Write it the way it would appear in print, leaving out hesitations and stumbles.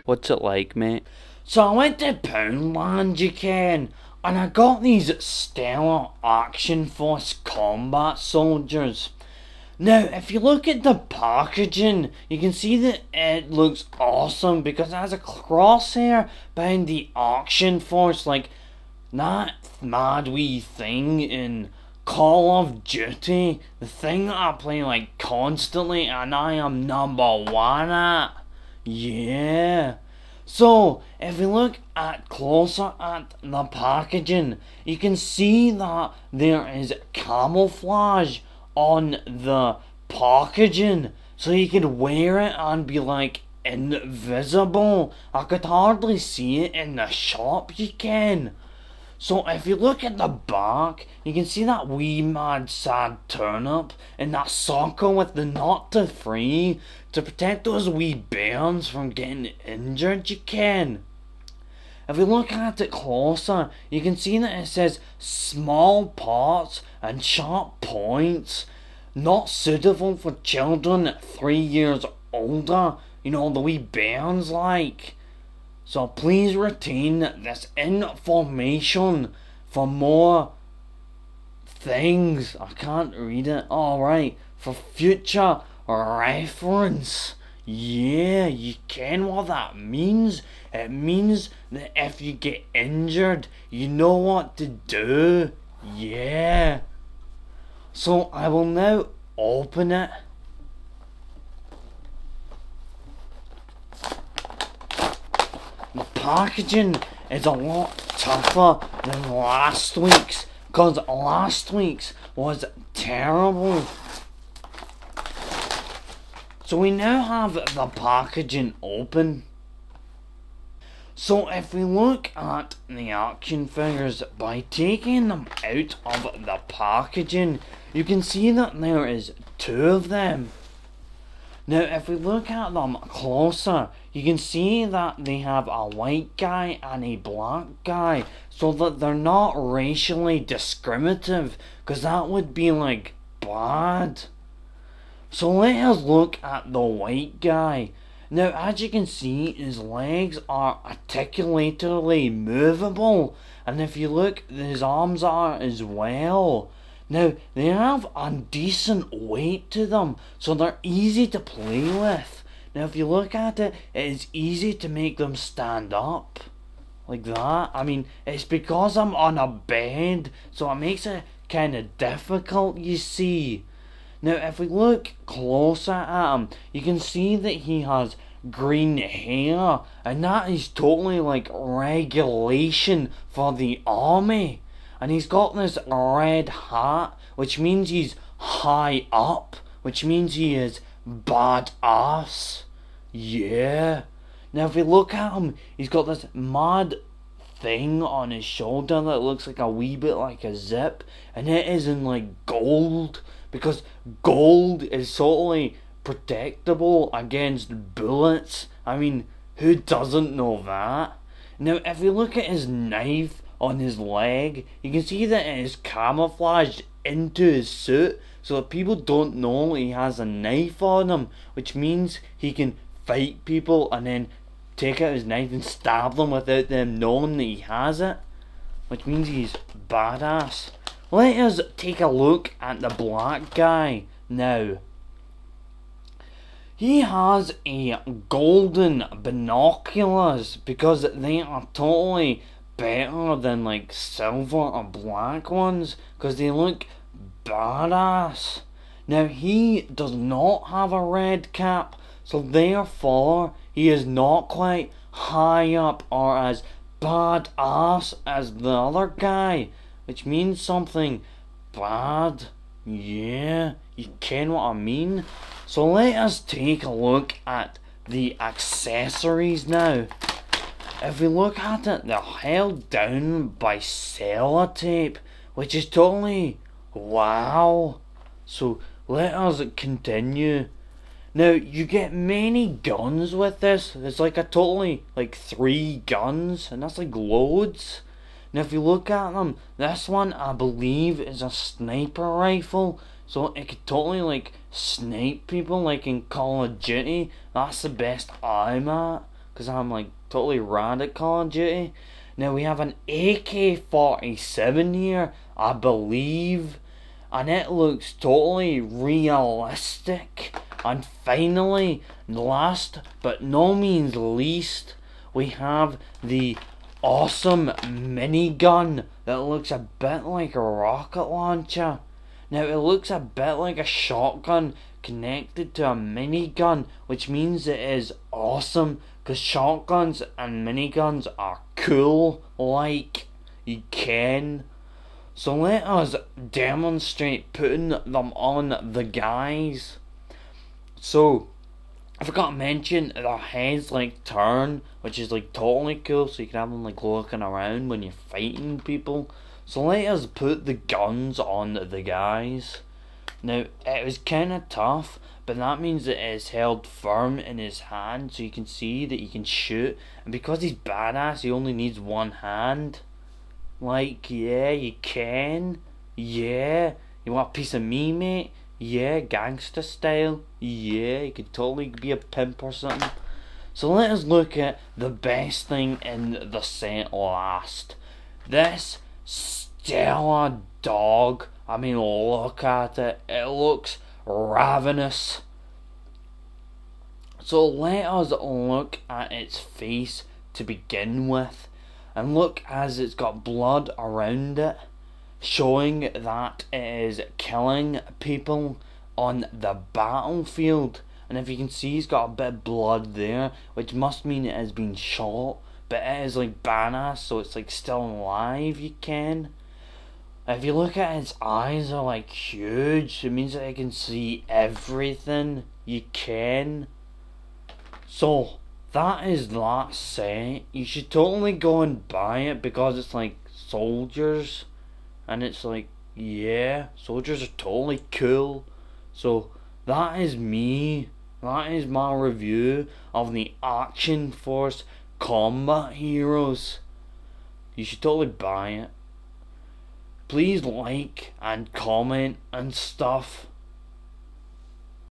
What's it like, mate? So I went to Poundland, you can, and I got these Stellar Action Force combat soldiers. Now, if you look at the packaging, you can see that it looks awesome because it has a crosshair behind the Action Force, like that mad wee thing in Call of Duty, the thing that I play like constantly and I am number one at. Yeah. So, if you look at closer at the packaging, you can see that there is camouflage on the packaging, so you could wear it and be like invisible. I could hardly see it in the shop, you can. So if you look at the back, you can see that wee mad sad turnip and that sucker with the knot to free to protect those wee bairns from getting injured, you can. If we look at it closer, you can see that it says small parts and sharp points, not suitable for children 3 years older, you know, the wee bairns like. So please retain this information for more things. I can't read it. Alright, for future reference. Yeah, you can what that means. It means that if you get injured, you know what to do. Yeah. So I will now open it. The packaging is a lot tougher than last week's, because last week's was terrible. So we now have the packaging open. So if we look at the action figures, by taking them out of the packaging, you can see that there is 2 of them. Now if we look at them closer, you can see that they have a white guy and a black guy, so that they're not racially discriminative, because that would be like bad. So let us look at the white guy. Now as you can see, his legs are articulately movable, and if you look, his arms are as well. Now, they have a decent weight to them, so they're easy to play with. Now, if you look at it, it is easy to make them stand up. Like that. I mean, it's because I'm on a bed, so it makes it kind of difficult, you see. Now, if we look closer at him, you can see that he has green hair, and that is totally like regulation for the army. And he's got this red hat, which means he's high up, which means he is badass. Yeah. Now if we look at him, he's got this mad thing on his shoulder that looks like a wee bit like a zip, and it is in like gold, because gold is totally protectable against bullets. I mean, who doesn't know that? Now if we look at his knife on his leg, you can see that it is camouflaged into his suit, so that people don't know he has a knife on him, which means he can fight people and then take out his knife and stab them without them knowing that he has it, which means he's badass. Let us take a look at the black guy now. He has a golden binoculars because they are totally better than like silver or black ones, because they look badass. Now he does not have a red cap, so therefore he is not quite high up or as badass as the other guy, which means something bad. Yeah, you ken what I mean. So let us take a look at the accessories now. If we look at it, they're held down by sellotape, which is totally wow. So let us continue. Now you get many guns with this. It's like a totally like 3 guns, and that's like loads. Now if you look at them, this one I believe is a sniper rifle, so it could totally like snipe people like in Call of Duty. That's the best I'm at, because I'm like totally rad at Call of Duty. Now we have an AK-47 here, I believe, and it looks totally realistic. And finally, last but no means least, we have the awesome minigun that looks a bit like a rocket launcher. Now it looks a bit like a shotgun connected to a minigun, which means it is awesome, because shotguns and miniguns are cool, like, you can. So let us demonstrate putting them on the guys. So, I forgot to mention, their heads like turn, which is like totally cool, so you can have them like looking around when you're fighting people. So let us put the guns on the guys. Now, it was kind of tough, but that means that it is held firm in his hand, so you can see that he can shoot. And because he's badass, he only needs one hand. Like, yeah, you can. Yeah. You want a piece of me, mate? Yeah, gangster style. Yeah, you could totally be a pimp or something. So let us look at the best thing in the set last. This stellar dog. I mean, look at it. It looks ravenous. So let us look at its face to begin with. And look, as it's got blood around it, showing that it is killing people on the battlefield. And if you can see, he's got a bit of blood there, which must mean it has been shot. But it is like badass, so it's like still alive, you can. If you look at its eyes, are like huge. It means that it can see everything, you can. So that is that set. You should totally go and buy it, because it's like soldiers. And it's like, yeah, soldiers are totally cool. So that is me. That is my review of the Action Force Combat Heroes. You should totally buy it. Please like and comment and stuff.